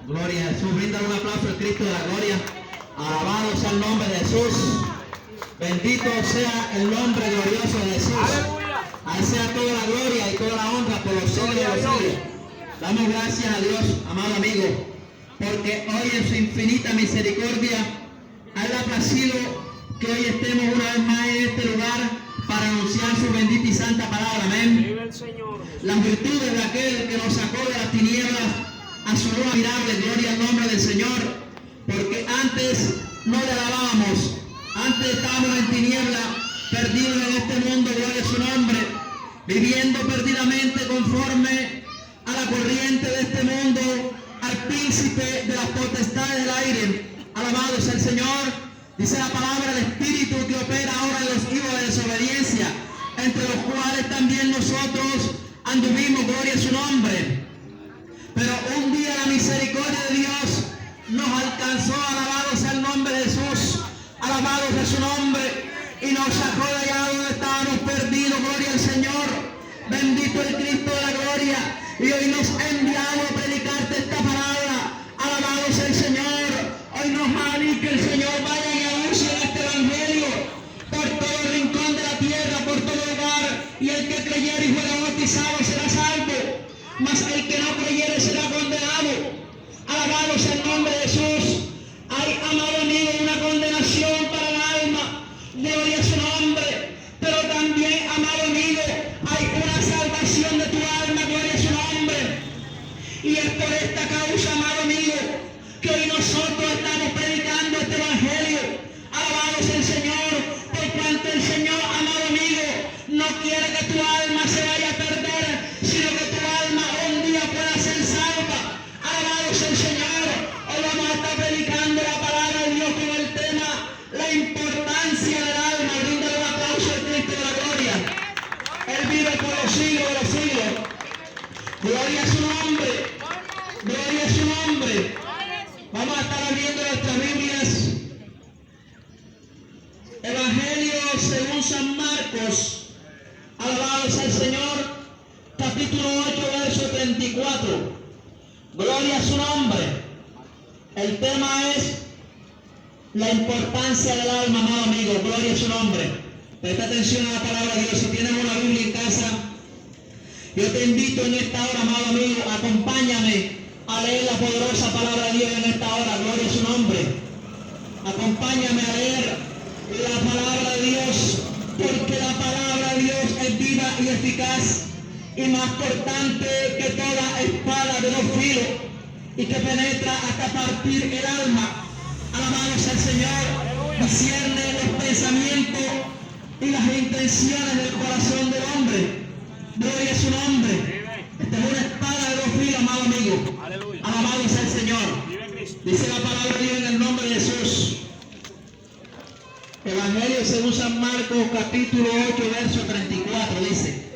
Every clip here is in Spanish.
Gloria a Jesús. Brinda un aplauso al Cristo de la gloria. Alabado sea el nombre de Jesús. Bendito sea el nombre glorioso de Jesús. Aleluya. A Él sea toda la gloria y toda la honra por los siglos de los siglos. Damos gracias a Dios, amado amigo, porque hoy en su infinita misericordia ha placido que hoy estemos una vez más en este lugar para anunciar su bendita y santa palabra. Amén. Vive el Señor. Las virtudes de aquel que nos sacó de las tinieblas a su luz admirable. Gloria al nombre del Señor, porque antes no le alabábamos, antes estábamos en tinieblas, perdidos en este mundo. Gloria a su nombre, viviendo perdidamente conforme a la corriente de este mundo, al príncipe de las potestades del aire. Alabado sea el Señor. Dice la palabra del Espíritu que opera ahora en los hijos de desobediencia, entre los cuales también nosotros anduvimos. Gloria a su nombre. Pero un día la misericordia de Dios nos alcanzó. Alabado sea el nombre de Jesús. Alabado sea su nombre. Y nos sacó de allá donde estábamos perdidos. Gloria al Señor. Bendito el Cristo de la gloria. Y hoy nos enviamos a predicarte esta palabra. Alabado sea el Señor. Hoy nos va a pedir que el Señor vaya y anuncie este evangelio por todo el rincón de la tierra, por todo lugar. Y el que creyere y fuera bautizado será salvo, mas el que no creyere será condenado. Alabado sea el nombre de Jesús. Hay, amado amigo, una condenación para el alma. Gloria a su nombre. Pero también, amado amigo, hay una salvación de tu alma. Gloria a su nombre. Y es por esta causa, amado amigo, que hoy nosotros estamos predicando este evangelio. Alabado sea el Señor, por cuanto el Señor, amado amigo, no quiere que tu alma se vaya a perder, sino que tu alma un día pueda ser salva. Alabado sea el Señor. Hoy vamos a estar predicando la palabra de Dios con el tema la importancia del alma. Bríndale un aplauso al Cristo de la gloria. Él vive por los siglos de los siglos. Gloria a su nombre. Gloria a su nombre. Vamos a estar abriendo nuestras Biblias. Evangelio según San Marcos. Alabado sea el Señor. Capítulo 8, verso 34. Gloria a su nombre. El tema es la importancia del alma, amado amigo. Gloria a su nombre. Presta atención a la palabra de Dios. Si tienes una Biblia en casa, yo te invito en esta hora, amado amigo, acompáñame a leer la poderosa palabra de Dios en esta hora. Gloria a su nombre. Acompáñame a leer la palabra de Dios, porque la palabra de Dios es viva y eficaz y más cortante que toda espada de dos filos y que penetra hasta partir el alma. Alabado sea el Señor. Discierne los pensamientos y las intenciones del corazón del hombre. Gloria a su nombre. Esta es una espada de dos filos, amado amigo. Aleluya. Alabado sea el Señor. Vive Cristo. Dice la palabra de Dios en el nombre de Jesús. Evangelio según San Marcos, capítulo 8, verso 34, dice: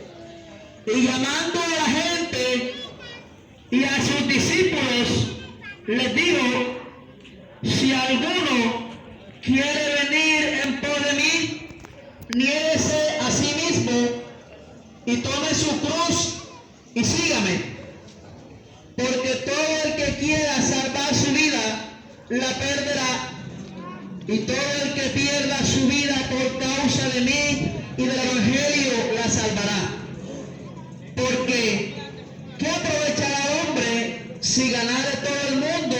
y llamando a la gente y a sus discípulos, les dijo: si alguno quiere venir en pos de mí, niéguese a sí mismo y tome su cruz y sígame. Porque todo el que quiera salvar su vida, la perderá. Y todo el que pierda su vida por causa de mí y del Evangelio, la salvará. Porque, ¿qué aprovechará el hombre si ganare todo el mundo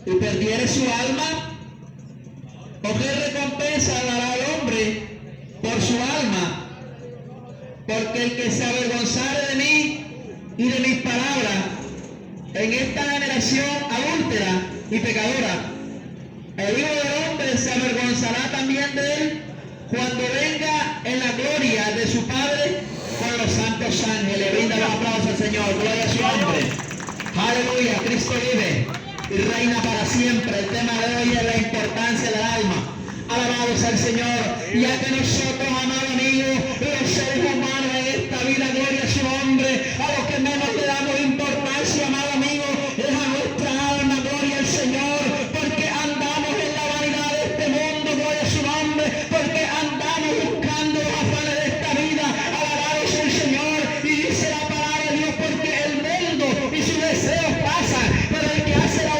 y perdiere su alma? ¿O qué recompensa dará el hombre por su alma? Porque el que se avergonzare de mí y de mis palabras en esta generación adúltera y pecadora, el Hijo del Hombre se avergonzará también de él cuando venga en la gloria de su Padre con los santos ángeles. Brinda los aplausos al Señor. Gloria a su nombre. Aleluya. Cristo vive y reina para siempre. El tema de hoy es la importancia del alma. Alabado sea el Señor. Ya que nosotros, amados amigos, los seres humanos en esta vida, gloria a su nombre, a los que menos le damos importancia, amado amigo, es a nuestra alma. Gloria al Señor. Porque andamos en la vanidad de este mundo. Gloria a su nombre. Porque andamos buscando los afanes de esta vida. Alabado sea el Señor. Y dice la palabra de Dios: porque el mundo y sus deseos pasan, pero el que hace la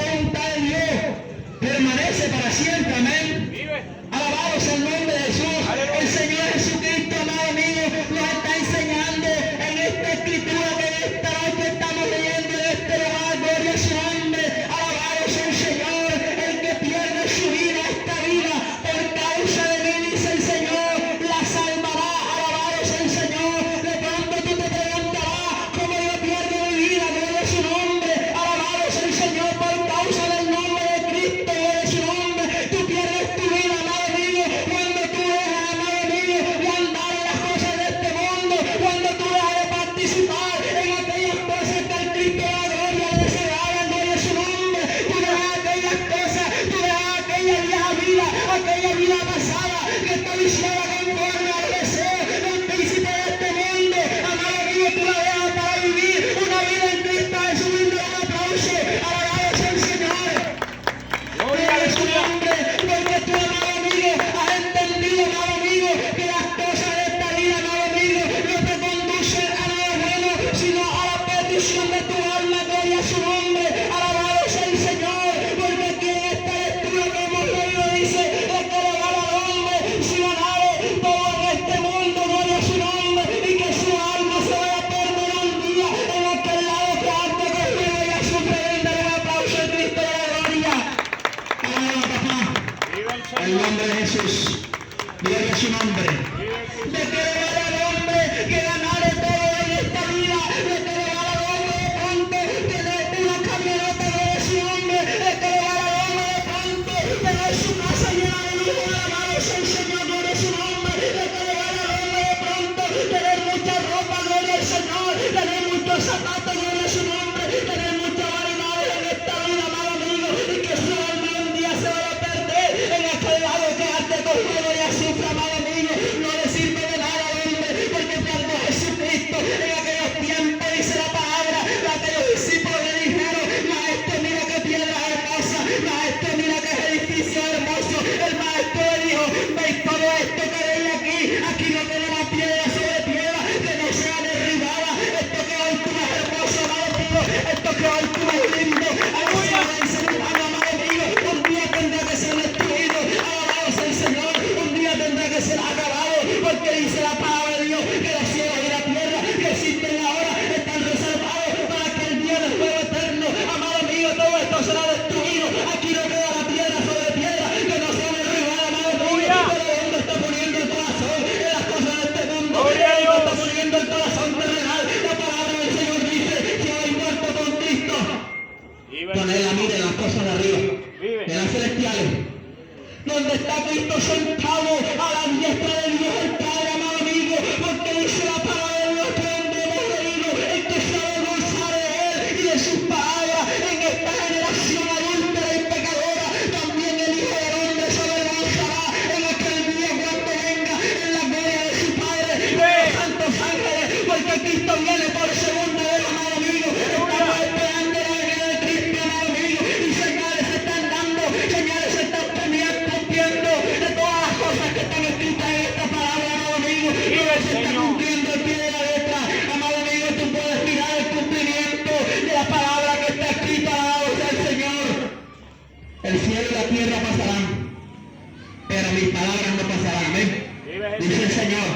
En el nombre de Jesús. Gloria a su nombre. De que le vale al hombre que ganare todo en esta vida. De que le vale al hombre de pronto tener una camioneta de su hombre. De que le vale al hombre de pronto tener su casa llena de lujo. Alabados al Señor, gloria a su nombre. De que le vale al hombre de pronto tener mucha ropa, gloria al Señor. Tener muchos zapatos, gloria a su nombre. Tener muchas vanidades en esta vida, amado amigo. Y que su alma un día se vaya a perder en aquel lado que arte con fuego y azufre, amado amigo. No le sirve de nada al hombre, porque cuando Jesucristo en aquellos tiempos dice la palabra, aquellos discípulos le dijeron: maestro, mira qué piedra hermosa, maestro, mira qué edificio hermoso. El maestro le dijo: veis todo esto que veis aquí, aquí no tenemos piedra sobre piedra que no sea derribada. Esto que hoy tú ves hermoso, amado amigo, esto que hoy tú ves lindo, aleluya, amado amigo, un día tendrá que ser destruido. Alabado sea el Señor, un día tendrá que ser acabado, porque dice la palabra de Dios que los cielos y la tierra que existen ahora están reservados para que el día del fuego eterno, amado amigo, todo esto será destruido. Aquí no queda la piedra sobre piedra que no sea derribada, amado amigo, pero donde está poniendo el corazón en las cosas de este mundo, donde está poniendo el corazón terrenal. La palabra del Señor dice: si habéis muerto con Cristo, poned la mira en las cosas de arriba, en las celestiales, donde está Cristo sentado a la diestra de Dios el Padre, amado amigo, porque dice la palabra de Dios que donde hemos reído, el que se avergonzare de Él y de sus palabras en esta generación adúltera y pecadora, también el Hijo del Hombre se avergonzará en aquel día cuando venga en la gloria de su Padre y de los santos ángeles, porque Cristo viene por segunda vez, amado amigo. Estamos esperando la venida de Cristo, amado amigo, y señales se están dando, señales se están cumpliendo de todas las cosas que están escritas en esta palabra, amado amigo, y se está cumpliendo el pie de la letra, amado amigo. Tú puedes mirar el cumplimiento de la palabra que está escrita, alabado sea el Señor. El cielo y la tierra pasarán, pero mis palabras no pasarán. Amén. Dice el Señor: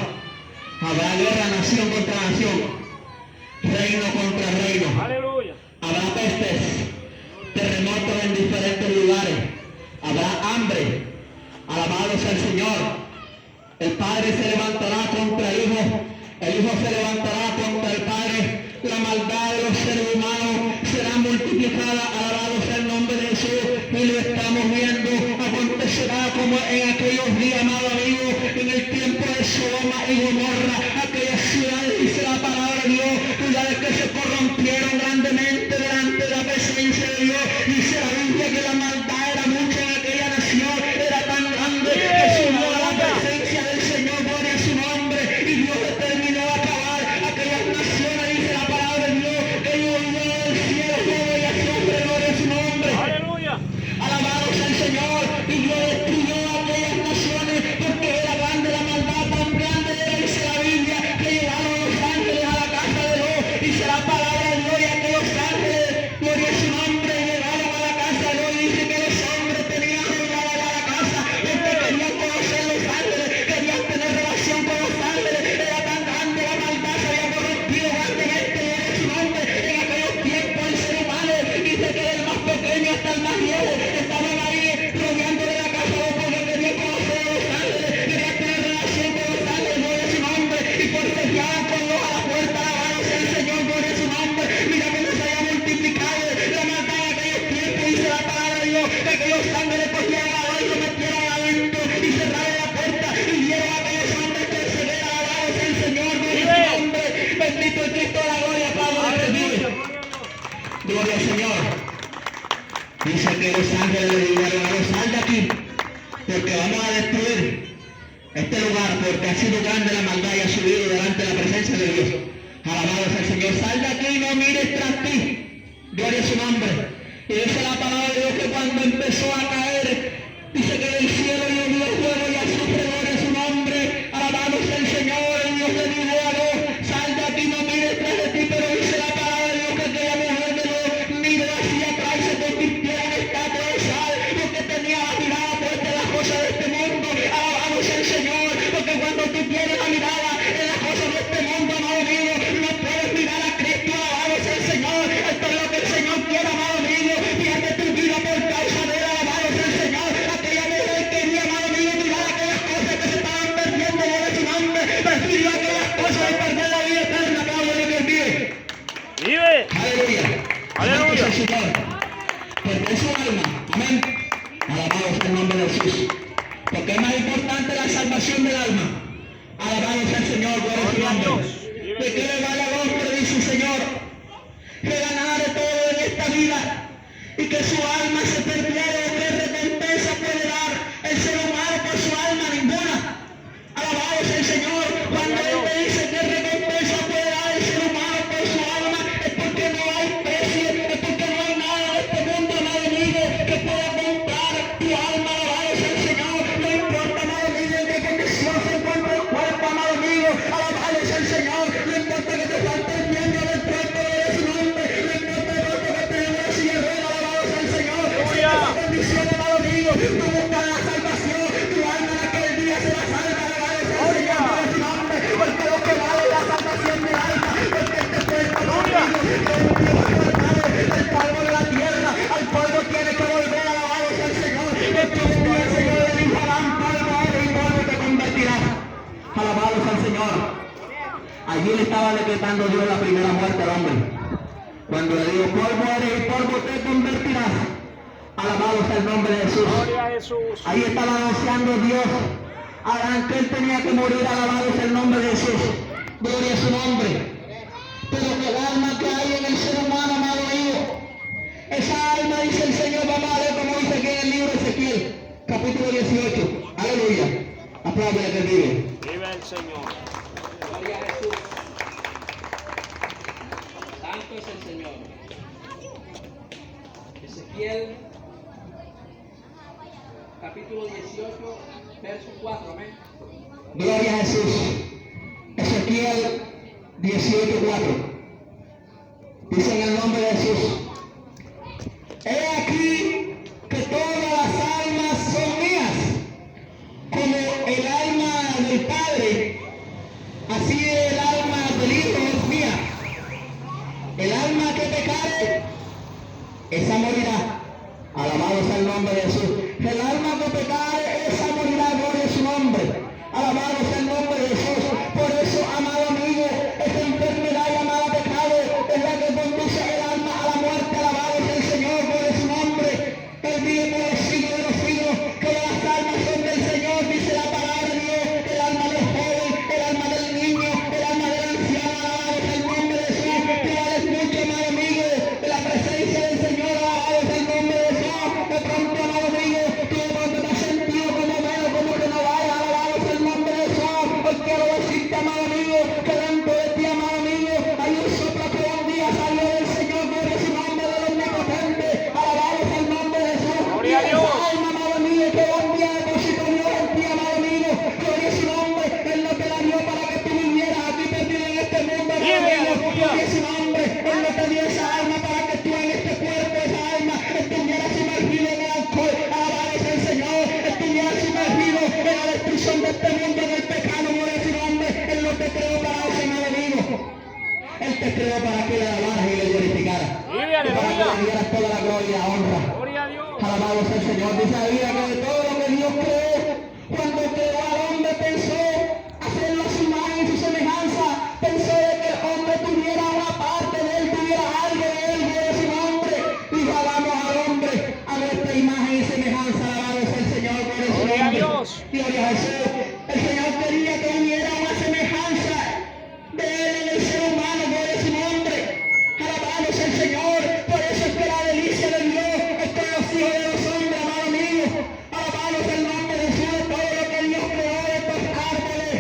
habrá guerra nación contra nación, reino contra reino. Aleluya. Habrá pestes, terremotos en diferentes lugares, habrá hambre. Alabado sea el Señor. El Padre se levantará contra el Hijo se levantará contra el Padre. La maldad de los seres humanos será multiplicada. Alabado sea el nombre de Jesús. Y lo estamos viendo. Acontecerá como en aquellos días, amado amigo, en el tiempo de Sodoma y Gomorra, aquellas ciudades, dice la palabra de Dios, ciudades que se corrompieron grandemente delante de la presencia de Dios. Dice la Biblia que la maldad era mucha en aquella nación, era tan grande que subió a la presencia del Señor, gloria a su nombre, y Dios determinó acabar aquellas naciones. Dice la palabra de Dios que llovió del cielo fuego y azufre, gloria a su nombre. Aleluya. Alabado sea el Señor. Y Dios destruyó aquellas naciones porque era grande la maldad, tan grande era, dice la Biblia, que llegaron los ángeles a la casa de Dios. Dice la palabra de Dios, y aquellos ángeles, gloria a su nombre, llegaron a la casa de Dios. Y dice que los hombres tenían llegado a la casa porque querían conocer los ángeles, querían tener relación con los ángeles. Era tan grande la maldad, se había corrompido grandemente, gloria a su nombre. En aquellos tiempos el ser humano, dice que del más pequeño hasta el más viejo, estaban ahí rodeando de la casa de Dios porque querían conocer a los ángeles, querían tener relación con los ángeles, gloria a su nombre, y porque llegaban con Dios a la puerta, alabado sea el Señor, gloria a su nombre. Mira cómo se había multiplicado la maldad en aquellos tiempos. Dice la palabra de Dios que aquellos ángeles cogieron a Dios y lo metieron adentro y cerraron la puerta y dieron a aquellos hombres que se vean, alabado sea el Señor, gloria a su nombre. Bendito el Cristo de la gloria, Padre de Dios. Gloria al Señor. Dice que los ángeles le dijeron a Dios: sal de aquí, porque vamos a destruir este lugar, porque ha sido grande la maldad y ha subido delante de la presencia de Dios. Alabado sea el Señor. Sal de aquí y no mires tras ti. Gloria a su nombre. Y dice la palabra de Dios que cuando empezó a caer, dice que del cielo llovió fuego y azufre, gloria a su nombre. Alabado sea el Señor. Y Dios le dijo a Dios: sal de aquí, no mires tras de ti. Pero dice la palabra de Dios que aquella mujer de Dios miró hacia atrás y se convirtió en estatua de sal, porque tenía la mirada puesta en las cosas de este mundo. Alabado sea el Señor, porque cuando tú tienes la mirada en las cosas de este mundo, amado mío, no puedes mirar a Cristo. Alabado sea el Señor. Esto es lo que el Señor quiere, amado mío. Fíjate tu vida por causa de él. Alabado sea el Señor. Aquella mujer que Jesús. Porque es más importante la salvación del alma. Alabado sea el Señor, gloria a su nombre. ¿De qué le vale al hombre, dice el Señor, que ganare todo en esta vida y que su alma se perdiera? ¿Qué recompensa puede dar el ser humano por su alma? Ninguna. Alabado sea el Señor. Cuando Él te dice qué recompensa puede dar el ser humano por su alma, es porque no hay precio, es porque no hay nada en este mundo, amado amigo, que pueda comprar tu alma. Alabado sea el Señor. No importa, amado amigo, en qué condición se encuentra el cuerpo, amado amigo. Alabado sea el Señor. No importa que te falte el miembro del cuerpo de su nombre. No importa que te dé la silla de ruedas. Alabado sea el Señor. En esa condición, amado amigo, tú buscas la salvación. Tu alma en aquel día será salva. Alabado sea el Señor por su nombre. Porque lo que vale es la salvación del alma. Porque este cuerpo, amado amigo, el polvo de la tierra, al polvo tiene que volver. Alabado sea el Señor. Porque un día el Señor le dijo: Adán, polvo eres y polvo te convertirás. Alabado sea el Señor. Allí le estaba decretando Dios la primera muerte al hombre. Cuando le dijo: polvo eres y polvo te convertirás. Alabado sea el nombre de Jesús. Ahí estaba anunciando Dios a Adán que él tenía que morir. Alabado sea el nombre de Jesús. Gloria a su nombre. Pero que el alma que hay en el ser humano, amado amigo, esa alma, dice el Señor, vamos a ver como dice aquí en el libro de Ezequiel, capítulo 18. Aleluya. Apláudele que vive. Vive el Señor. Gloria a Jesús. Santo es el Señor. Ezequiel, capítulo 18, verso 4. Amén. Gloria a Jesús. Ezequiel 18:4. Dice en el nombre de Jesús: he aquí que todas las almas son mías, como el alma del Padre, así el alma del Hijo es mía. El alma que pecare, esa morirá. Alabado sea el nombre de Jesús. El alma que pecare, esa morirá. Gloria a su nombre. Alabado sea el nombre de Jesús. Por eso, amado amigo, esta enfermedad llamada pecado es la que conduce el alma a la muerte. Alabado sea el Señor, gloria a su nombre. Él vive por los siglos de los siglos, que las almas son del Señor, dice la palabra de Dios. El alma del joven, el alma del niño, el alma del anciano. Alabado sea el nombre de Jesús. Tú vales mucho, amado amigo, de la presencia del Señor. Alabado sea el nombre de Jesús. De pronto, amado amigo, tú de pronto te has sentido como menos, como que no vaya. Alabado sea el nombre de Jesús. Hoy quiero decirte, amado amigo, que dentro de ti, amado amigo, hay un soplo que un día salió del Señor. Gloria a su nombre del omnipotente. Alabado sea el nombre de Jesús. Gloria a Dios. Esa alma, amado amigo, que un día depositó Dios en ti, amado amigo. Gloria a su nombre. Él no te la dio para que tú vivieras aquí perdido en este mundo, amado amigo. Gloria a su nombre. Él no te dio esa alma para que tú en este cuerpo, esa alma, estuvieras sumergido en el alcohol. Alabado sea el Señor. Estuvieras sumergido en la destrucción de este mundo, en el pecado. Gloria a su nombre. Él no te creó para eso, amado amigo. Él te creó para que le alabaras y le glorificaras. Vive, Y para que aleluya. le dieras toda la gloria y la honra. Gloria a Dios. Alabado sea el Señor. Dice la Biblia que de todo lo que Dios creó, cuando creó al hombre, pensó hacerlo a su imagen y su semejanza. Pensó de que el hombre tuviera una parte de él, tuviera algo de él, de su nombre. Dijo: hagamos al hombre a nuestra imagen y semejanza. Alabado sea el Señor. Gloria a Dios. Gloria a Jesús. El Señor quería que hubiera una semejanza de él en el ser humano. Gloria a su nombre. Alabado sea el Señor. Por eso es que la delicia de Dios es con los hijos de los hombres, amado amigo. Alabado sea el nombre de Jesús. Todo lo que Dios creó de estos árboles,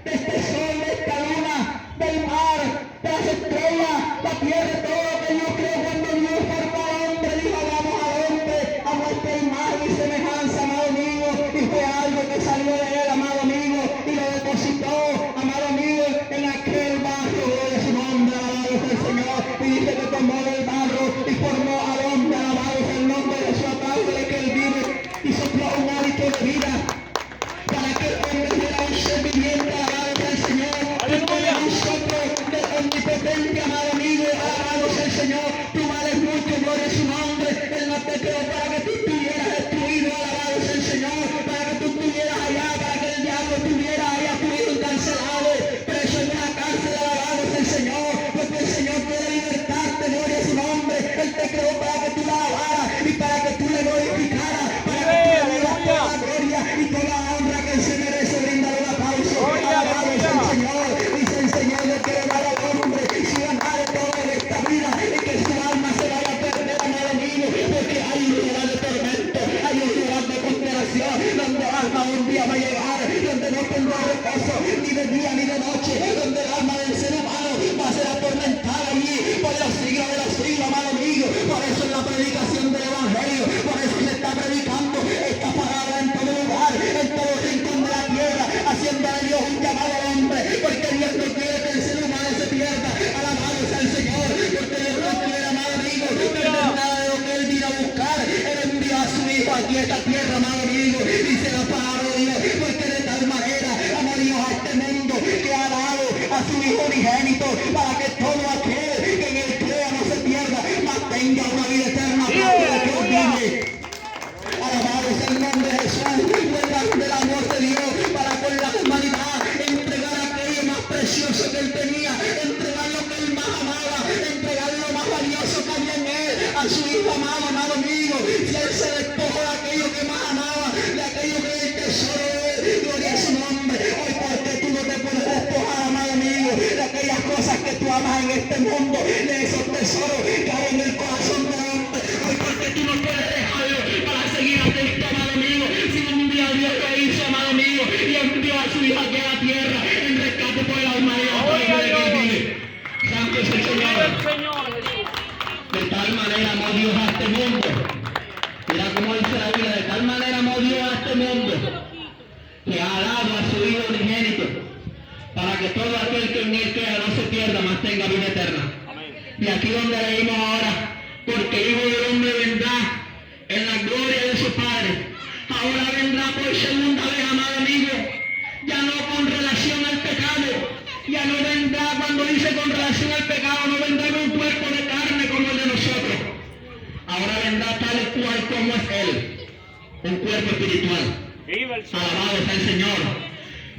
de este sol, de esta luna, del mar, de las estrellas, la tierra, todo lo que Dios creó. Cuando Dios formó al hombre, dijo: hagamos al hombre a nuestra imagen un día va a llegar donde no tendrá reposo, ni de día ni de noche, donde el alma del ser humano va a ser atormentada allí por los siglos de los siglos, amado amigo. Por eso es la predicación del Evangelio, por eso se está predicando esta palabra en todo lugar, en todo rincón de la tierra, haciendo a Dios un llamado al hombre, porque Dios no quiere que el ser humano se pierda. Alabado sea el Señor, porque Dios no quiere, amado amigo, perder nada de lo que Él vino a buscar. Él envió a su Hijo aquí a esta tierra, amado amigo, dice la palabra de Dios, porque de tal manera amó Dios a este mundo que ha dado a su Hijo unigénito, para que todo aquel que en Él crea no se pierda, mas tenga una vida eterna. Alabado sea el nombre de Jesús, del amor de Dios para con la humanidad, entregar aquello más precioso que Él tenía, entregar lo que Él más amaba, entregar lo más valioso que había en Él, a su Hijo amado, amado amigo. Si Él se despojó de aquello que más amaba, de aquello que es el tesoro de Él, gloria a su nombre. Hoy, porque tú no te puedes despojar, amado amigo, de aquellas cosas que tú amas en este mundo, de esos tesoros que hay en el corazón del hombre. Hoy, porque tú no puedes dejarlo para seguir a Cristo, amado amigo. Si un día Dios lo hizo, amado amigo, y envió a su Hijo aquí a la tierra en rescate por la humanidad. Santo es el Señor. De tal manera amó Dios a este mundo. Mira cómo dice la Biblia, de tal manera amó Dios a este mundo, que ha dado a su Hijo unigénito, para que todo aquel que en Él crea no se pierda, mas tenga vida eterna. Y aquí donde leímos ahora, porque el Hijo del Hombre vendrá en la gloria de su Padre. Ahora vendrá por segunda vez, amado amigo, ya no con relación al pecado, ya no vendrá, cuando dice con relación al pecado, no vendrá en un cuerpo de carne como el de nosotros. Ahora vendrá tal cual como es Él, un cuerpo espiritual. Alabado sea el Señor.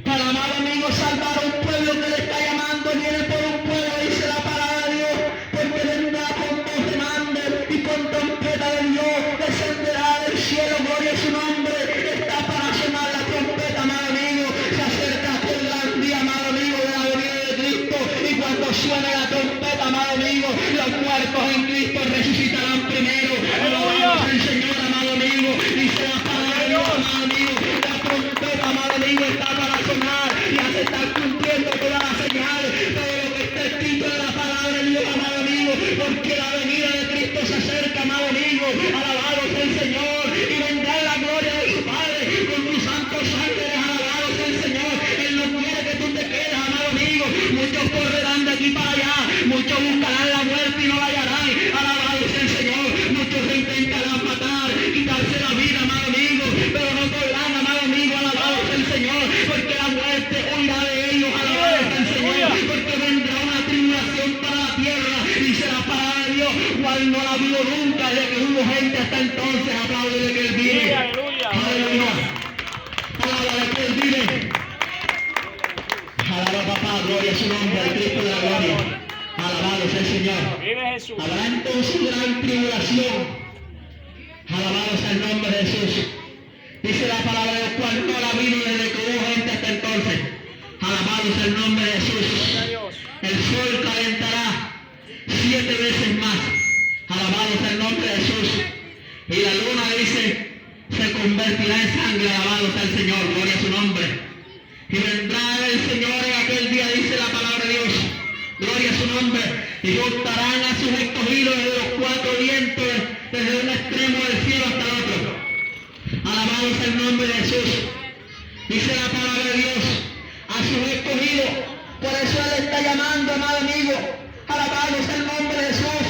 Para, amado amigo, salvar a un pueblo que le está llamando, viene por un pueblo, dice la palabra de Dios, porque vendrá con voz de mando y con trompeta de Dios, descenderá del cielo, gloria a su nombre. Está para sonar la trompeta, amado amigo. Se acerca aquel gran día, amado amigo, de la venida de Cristo, y cuando suene la trompeta, amado amigo, los muertos en Cristo resucitarán primero. Alabado sea el Señor, amado amigo. Dice la palabra de Dios, amado amigo, la trompeta, amado amigo, está para sonar y ya se está cumpliendo toda la señal, todo lo que está escrito en la palabra de Dios, amado amigo, porque la venida de Cristo se acerca, amado amigo. Alabado sea el Señor, y vendrá en la gloria de su Padre con tus santos ángeles. Alabado sea el Señor. Él no quiere que tú te quedes, amado amigo. Muchos correrán de aquí para allá, muchos buscarán la muerte y no la hallarán. Alabado sea el Señor. Muchos se intentarán matar, quitarse la vida, amado amigo, pero no podrán, amado amigo. Alabado sea el Señor, porque la muerte huirá de ellos. Alabado sea el Señor, porque vendrá una tribulación para la tierra, dice la palabra de Dios, cual no la vio nunca, de que hubo gente hasta entonces. Aplaude de que Él vive. Aleluya. Palabra de que Él vive. Alaba, papá, gloria a su nombre, al Cristo de la gloria. Alabado sea el Señor. Habrá entonces gran tribulación. Alabado sea el nombre de Jesús. Dice la palabra de cual no la vino desde que hubo gente hasta entonces. Alabado sea el nombre de Jesús. El sol calentará 7 veces más. Alabado sea el nombre de Jesús. Y la luna, dice, se convertirá en sangre. Alabado sea el Señor, gloria a su nombre. Y vendrá el Señor en aquel día, dice la palabra de Dios, gloria a su nombre, y juntarán a sus escogidos desde los 4 vientos, desde un extremo del cielo hasta el otro. Alabado sea el nombre de Jesús. Dice la palabra de Dios, a sus escogidos. Por eso Él está llamando, amado amigo. Alabado sea el nombre de Jesús.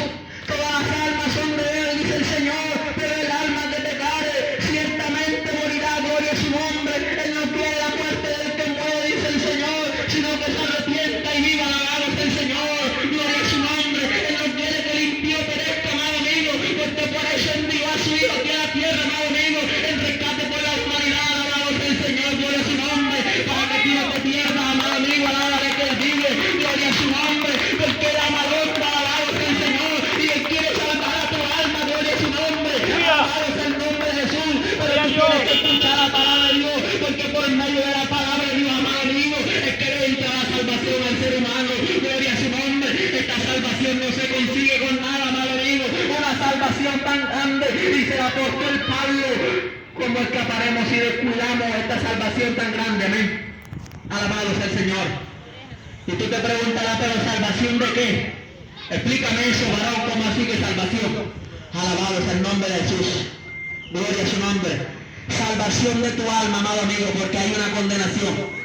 Todas las almas son de Él, dice el Señor, pero el alma que pecare ciertamente morirá, gloria a su nombre. Él no quiere la muerte del que muere, dice el Señor, sino que se arrepienta y viva. Alabado sea el Señor, gloria a su nombre. Él no quiere que el impío perezca, amado amigo, porque por eso envió a su Hijo aquí a la tierra, amado amigo, en rescate por la humanidad. Alabado sea el Señor, gloria a su nombre, para que tú no te pierdas, amado amigo. Alabado de que Él vive, gloria a su nombre, porque Él ama al hombre. Alabado sea el Señor, y Él quiere salvar a tu alma, gloria a su nombre. Alabado sea el nombre de Jesús, pero tú tienes que escuchar la palabra de Dios, porque por medio de la palabra de Dios, amado amigo, es que entra la salvación al ser humano. Gloria a su nombre. Esta salvación no se consigue con nada, amado amigo. Una salvación tan grande, dice el apóstol Pablo, ¿cómo escaparemos si descuidamos esta salvación tan grande? Amén. Alabado sea el Señor. Y tú te preguntarás, ¿pero salvación de qué? Explícame eso, varón, ¿cómo así que salvación? Alabado sea el nombre de Jesús. Gloria a su nombre. Salvación de tu alma, amado amigo, porque hay una condenación.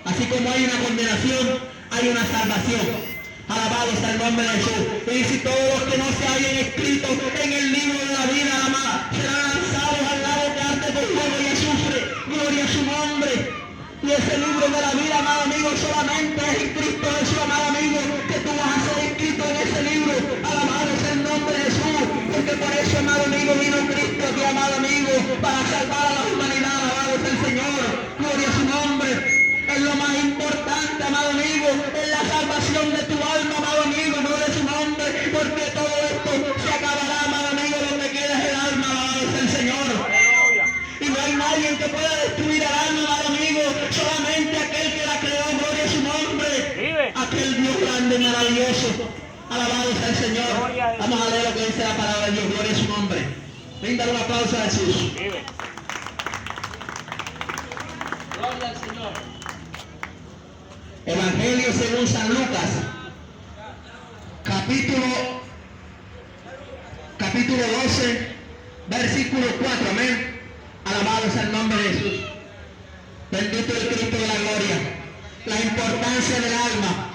Así como hay una condenación, hay una salvación. Alabado sea el nombre de Jesús. Y si todos los que no se hayan escrito en el libro de la vida, amada, serán lanzados al lago que arde con fuego y azufre. Gloria a su nombre. Y ese libro de la vida, amado amigo, solamente es en Cristo Jesús, amado amigo, que tú vas a ser escrito en ese libro. Alabado sea el nombre de Jesús. Porque por eso, amado amigo, vino Cristo aquí, amado amigo, para salvar a la humanidad. Alabado sea el Señor. Gloria a su nombre. Es lo más importante, amado amigo, es la salvación de tu alma, amado amigo, no de su nombre, porque todo esto se acabará, amado amigo, lo que queda es el alma, alabado sea el Señor. Y no hay nadie que pueda destruir el alma, amado amigo, solamente aquel que la creó, gloria a su nombre. Aquel Dios grande y maravilloso, alabado sea el Señor. Vamos a leer lo que dice la palabra de Dios, gloria a su nombre. Bríndale un aplauso a Jesús. Gloria al Señor. Evangelio según San Lucas, capítulo 12, versículo 4, amén. Alabado sea el nombre de Jesús. Bendito el Cristo de la gloria. La importancia del alma,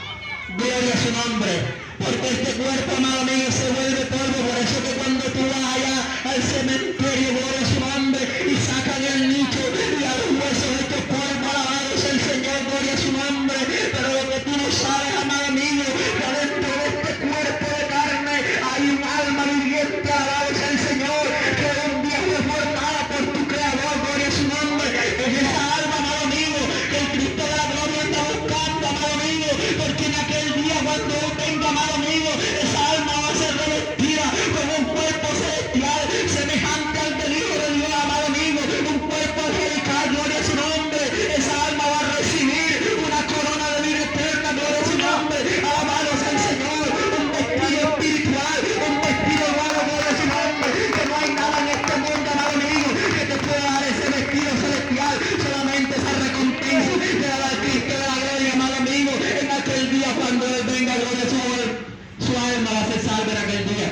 gloria a su nombre. Porque este cuerpo, amado amigo, se vuelve polvo. Por eso que cuando tú vas allá al cementerio, gloria a su nombre, y sacan el nicho y a los huesos hechos polvo, alabado sea el Señor, gloria a su nombre. Pero lo que tú no sabes, amado amigo, que adentro de este cuerpo de carne hay un alma viviente, alabado sea el Señor, que un día fue formada por tu Creador, gloria a su nombre. Es esa alma, amado amigo, que el Cristo de la gloria está buscando, amado amigo, porque en aquel día cuando Él venga, amado amigo, esa alma va a ser revestida con un cuerpo celestial, semejante al del Hijo de Dios, amado amigo, un cuerpo angelical, gloria a su nombre. Esa alma va a recibir una corona de vida eterna, gloria a su nombre, alabado sea el Señor, un vestido espiritual, un vestido nuevo, gloria a su nombre, que no hay nada en este mundo, amado amigo, que te pueda dar ese vestido celestial, solamente esa recompensa de la Cristo de la gloria, amado amigo, en aquel día cuando Él venga, gloria a su alma va a ser salva en aquel día.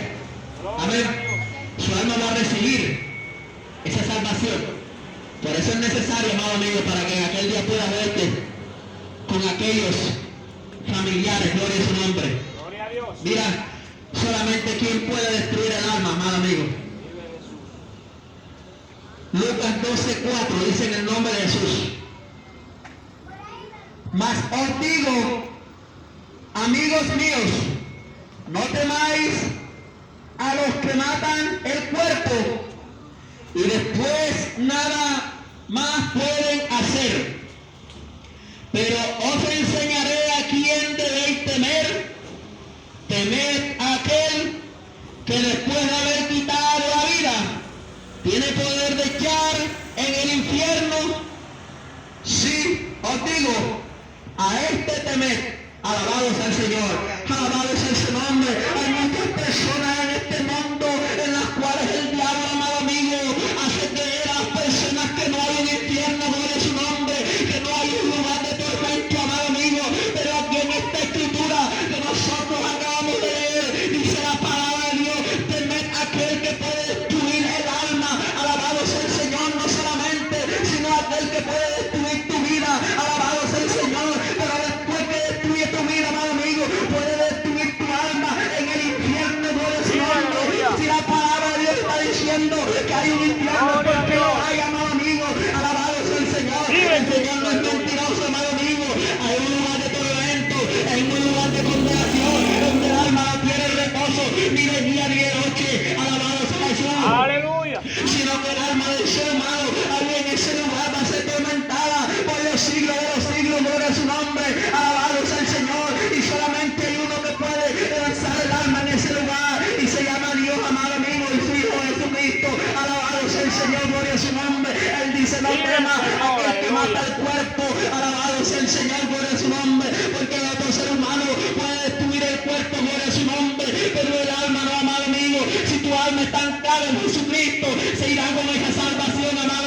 Amén. Su alma va a recibir esa salvación. Por eso es necesario, amado amigo, para que en aquel día pueda verte con aquellos familiares, gloria a su nombre. Mira, solamente quien puede destruir el alma, amado amigo. Lucas 12:4 dice en el nombre de Jesús: mas os digo, amigos míos, no temáis a los que matan el cuerpo y después nada más pueden hacer. Pero os enseñaré a quién debéis temer. Temed a aquel que después de haber quitado la vida tiene poder de echar en el infierno. Sí, os digo, a este temed. Alabado sea el Señor, alabado sea su nombre. Hay muchas personas en este mundo en las cuales el diablo, amado amigo, hace creer a las personas que no hay un infierno, gloria a su nombre, que no hay un lugar de tormento, amado amigo. Pero aquí en esta escritura que nosotros acabamos de leer, dice la palabra de Dios: temed a aquel que puede destruir el alma. Alabado sea el Señor, no solamente, sino aquel que puede destruir tu vida. Alabado sea el Señor. Pero después que destruye tu vida, amado amigo, puede destruir tu alma en el infierno, gloria a su nombre. Si la palabra de Dios está diciendo que hay un infierno, porque lo hay, amado amigo. Alabado sea el Señor. El Señor no es mentiroso, amado amigo. Hay un lugar de tormento, hay un lugar de condenación, donde el alma no tiene reposo ni de día ni de noche. Alabado sea Jesús. Aleluya. Sino que el alma del ser humano ahí en ese lugar va a ser tormentada por los siglos de los siglos, gloria a su nombre. Alabado sea el Señor. Y solamente hay uno que puede lanzar el alma en ese lugar, y se llama Dios, amado amigo, y su Hijo Jesucristo. Alabado sea el Señor, gloria a su nombre. Él dice: no temas a aquel que mata el cuerpo. Alabado sea el Señor, gloria a su nombre. Porque el otro ser humano puede destruir el cuerpo, gloria a su nombre, pero el alma no, amado amigo. Si tu alma está anclada en Jesucristo, se irá con esa salvación, amado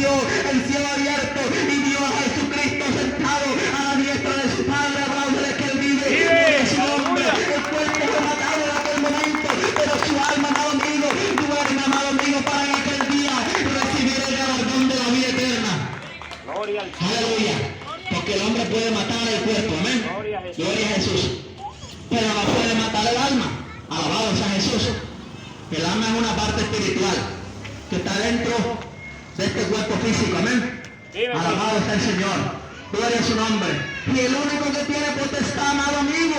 vio el cielo abierto y vio a Jesucristo sentado a la diestra de su Padre. Hablándole que Él vive. Vive su nombre. El cuerpo fue matado en aquel momento, pero su alma, amado amigo, duerme, amado amigo, para en aquel día recibir el galardón de la vida eterna. Gloria al Señor. Aleluya. Porque el hombre puede matar el cuerpo, amén. Gloria a Jesús. Pero no puede matar el alma. Alabado sea Jesús. El alma es una parte espiritual que está dentro de este cuerpo físico, amén. Alabado sea el Señor. Gloria a su nombre. Y el único que tiene potestad, amado amigo,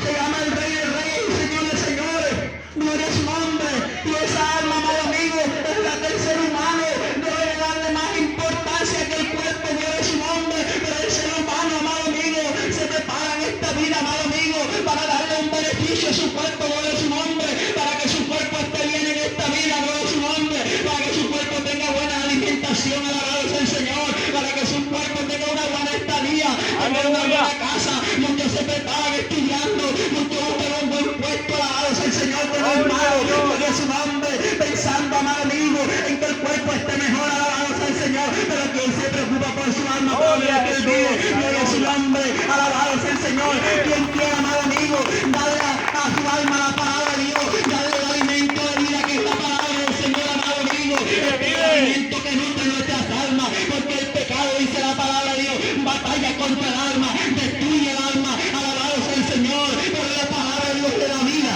se llama el Rey de Reyes y Señor de Señores. Gloria a su nombre. Y esa alma, amado amigo, es la del ser humano. Debe darle más importancia que el cuerpo. Gloria a su nombre. Pero el ser humano, amado amigo, se prepara en esta vida, amado amigo, para darle un beneficio a su cuerpo. Gloria a su nombre. Para que su cuerpo esté bien en esta vida. Gloria a su nombre. Para que su cuerpo tenga buena alimentación. Alabado sea el Señor. Para que su cuerpo tenga una buena estadía. Tenga una buena casa. Muchos se preparan estudiando. Muchos buscan un buen puesto. Alabado sea el Señor. Pero hermano, gloria a su nombre. Pensando, amado amigo, en que el cuerpo esté mejor. Alabado sea el Señor. Pero quien se preocupa por su alma, por lo que Él vive. Gloria a su nombre. Alabado sea el Señor. Quien quiera, amado amigo, darle a su alma la palabra de Dios. Darle el alimento de vida que es la palabra del Señor, amado amigo. El alimento que nutre nuestras almas. Porque el pecado, dice la palabra de Dios, batalla contra el alma, destruye el alma. Alabado sea el Señor. Pero la palabra de Dios de la vida.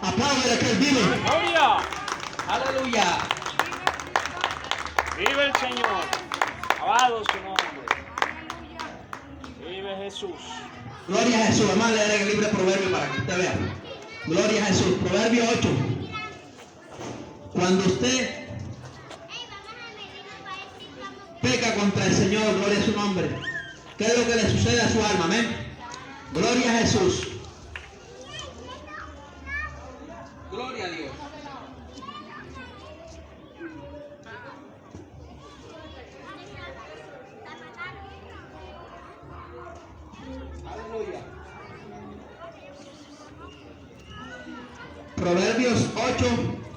Apláudele que Él vive. Gloria. Aleluya. Vive el Señor. Alabado su nombre. Vive Jesús. Gloria a Jesús. Vamos a leer el libro de Proverbios para que usted vea. Gloria a Jesús. Proverbio 8. Cuando usted peca contra el Señor, gloria a su nombre, ¿qué es lo que le sucede a su alma? Amén. Gloria a Jesús. Gloria a Dios. Aleluya. Proverbios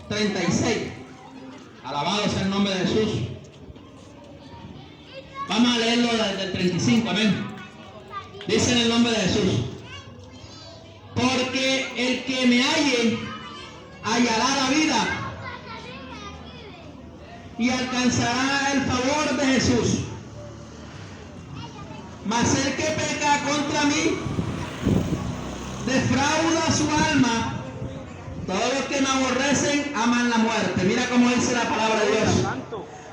8:36. Alabado sea el nombre de Jesús. Vamos a leerlo desde el 35, amén. Dice en el nombre de Jesús: porque el que me halle hallará la vida y alcanzará el favor de Jesús. Mas el que peca contra mí defrauda su alma. Todos los que me aborrecen aman la muerte. Mira cómo dice la palabra de Dios.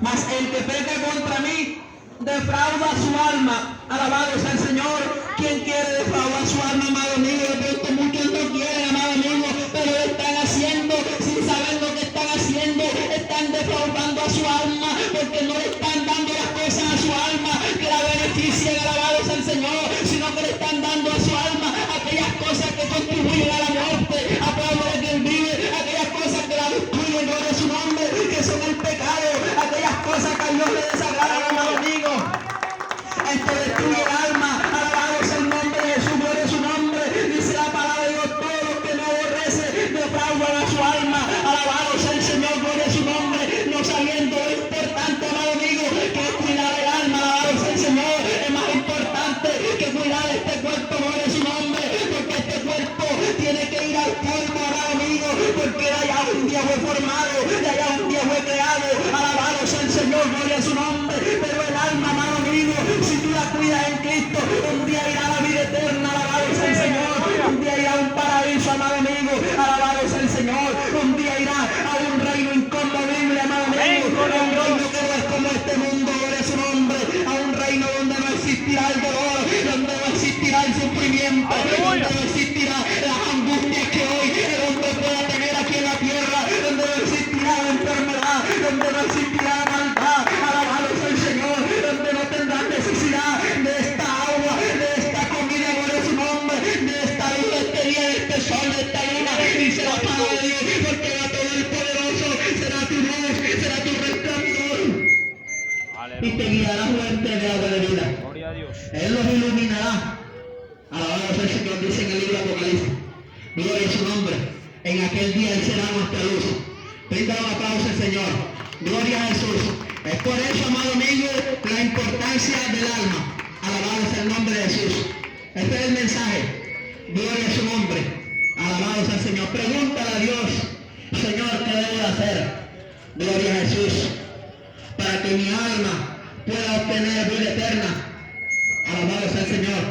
Mas el que peca contra mí defrauda su alma. Alabado sea el Señor. ¿Quién quiere defraudar su alma, amado amigo? De pronto muchos no quieren, amado amigo, pero lo están haciendo sin saber lo que están haciendo. Están defraudando a su alma porque no le están dando las cosas a su alma que la beneficien. Alabado sea el Señor, sino que le están dando a su alma aquellas cosas que contribuyen a la muerte. Apláudale que Él vive. Aquellas cosas que la destruyen, gloria a su nombre, que son el pecado. Aquellas cosas que a Dios le desagradan, amado amigo. Esto destruye el alma. Alabado sea el nombre de Jesús, gloria a su nombre. Dice la palabra de Dios: todos los que me aborrecen defraudan a su alma. Alabado sea el Señor, gloria a su nombre. No sabiendo lo importante, amado amigo, que es cuidar el alma. Alabado sea el Señor. Es más importante que cuidar este cuerpo, gloria a su nombre. Porque este cuerpo tiene que ir al polvo, amado amigo. Porque de allá un día fue formado, de allá un día fue creado. Alabado sea el Señor, gloria a su nombre. Pero el alma, amado amigo, si tú la cuidas en Cristo, un día irá a la vida eterna. Alabado sea el Señor. Un día irá a un paraíso, amado amigo. Alabado sea el Señor. Un día irá a un reino inconmovible, amado amigo. A un reino que no es como este mundo, gloria a su nombre. A un reino donde no existirá el dolor, donde no existirá el sufrimiento, donde no existirá las angustias que hoy el hombre pueda tener aquí en la tierra, donde no existirá la enfermedad, donde no existirá la maldad. Alabado sea el Señor. Donde no tendrás necesidad de esta agua, de esta comida, gloria a su nombre, de esta luz, de este día, de este sol, de esta luna. Dice la palabra de Dios: porque va todo el poderoso, será tu luz, será tu resplandor. Y te guiará fuerte de agua de vida. Gloria a Dios. Él los iluminará. Alabado sea el Señor, dice en el libro de Apocalipsis. Gloria a su nombre. En aquel día Él será nuestra luz. Brinda un aplauso al Señor. Gloria a Jesús. Es por eso, amado amigo, la importancia del alma. Alabado sea el nombre de Jesús. Este es el mensaje. Gloria a su nombre. Alabado sea el Señor. Pregúntale a Dios, Señor, ¿qué debo de hacer? Gloria a Jesús. Para que mi alma pueda obtener vida eterna. Alabado sea el Señor.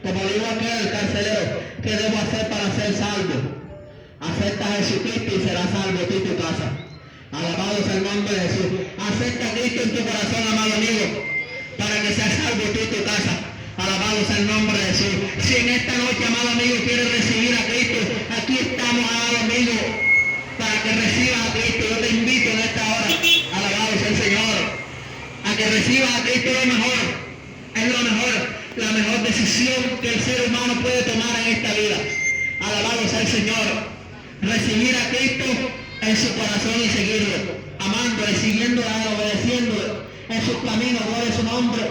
Como dijo aquel carcelero, ¿qué debo hacer para ser salvo? Acepta a Jesucristo y serás salvo tú y tu casa. Alabado sea el nombre de Jesús. Acepta a Cristo en tu corazón, amado amigo, para que seas salvo tú y tu casa. Alabado sea el nombre de Jesús. Si en esta noche, amado amigo, quieres recibir a Cristo, aquí estamos, amado amigo, para que recibas a Cristo. Yo te invito en esta hora, alabado sea el Señor, a que recibas a Cristo. Lo mejor, es lo mejor, la mejor decisión que el ser humano puede tomar en esta vida. Alabado sea el Señor. Recibir a Cristo en su corazón y seguirlo, amándole, siguiéndole, obedeciéndole en sus caminos, gloria a su nombre.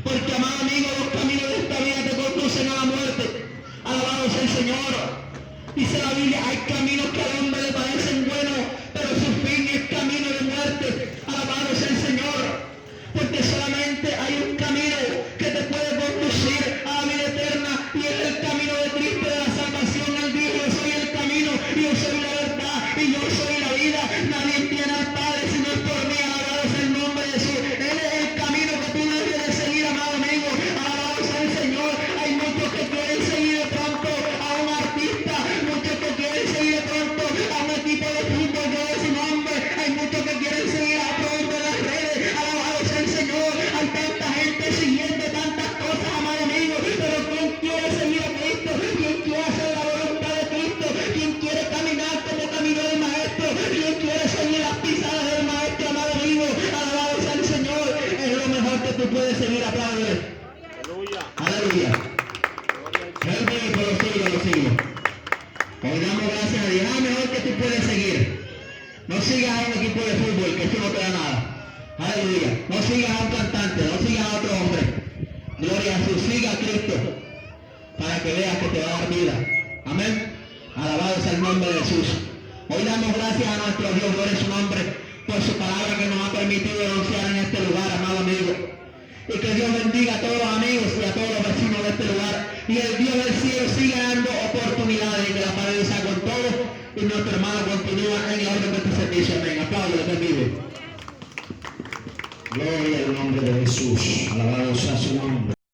Porque, amado amigo, los caminos de esta vida te conducen a la muerte. Alabado sea el Señor. Dice la Biblia, hay caminos que al hombre le parecen buenos, pero su fin es camino de muerte. Alabado sea el Señor. Porque solamente hay un camino que te puede conducir a la vida eterna, y es el camino de Cristo, de la salvación. Él dijo, yo soy el camino, yo soy la verdad, y yo soy la vida. Nadie viene al Padre si no es por mí. Alabado sea el nombre de Jesús. Él es el camino que tú debes de seguir, amado amigo. Alabado sea el Señor. Hay muchos que quieren seguir de pronto a un artista, muchos que quieren seguir de pronto a un equipo de fútbol, que es su nombre. Hay muchos que quieren seguir a pronto en las redes. Alabado sea el Señor. Hay tanta gente siguiendo tantas cosas, amado amigo, pero ¿quién quiere seguir a Cristo? ¿Quién quiere hacer la voluntad de Cristo? ¿Quién quiere caminar como caminó el Maestro? ¿Quién quiere seguir las pisadas del Maestro, amado amigo? Alabado sea el Señor. Es lo mejor que tú puedes seguir, apláudele. Aleluya. Aleluya. Él vive por los siglos de los siglos. Hoy damos gracias a Dios. Es lo mejor que tú puedes seguir. No sigas a un equipo de fútbol, que eso no te da nada. Aleluya. No sigas a un cantante, no sigas a otro hombre. Gloria a Jesús. Siga a Cristo para que veas que te va a dar vida. Amén. Alabado sea el nombre de Jesús. Hoy damos gracias a nuestro Dios, gloria a su nombre, por su palabra que nos ha permitido anunciar en este lugar, amado amigo. Y que Dios bendiga a todos los amigos y a todos los vecinos de este lugar. Y el Dios del cielo siga dando oportunidades y que la palabra sea con todos. Y nuestro hermano continúa en el orden de este servicio. Amén. Apláudele, que vive. Gloria al nombre de Jesús. Alabado sea su nombre.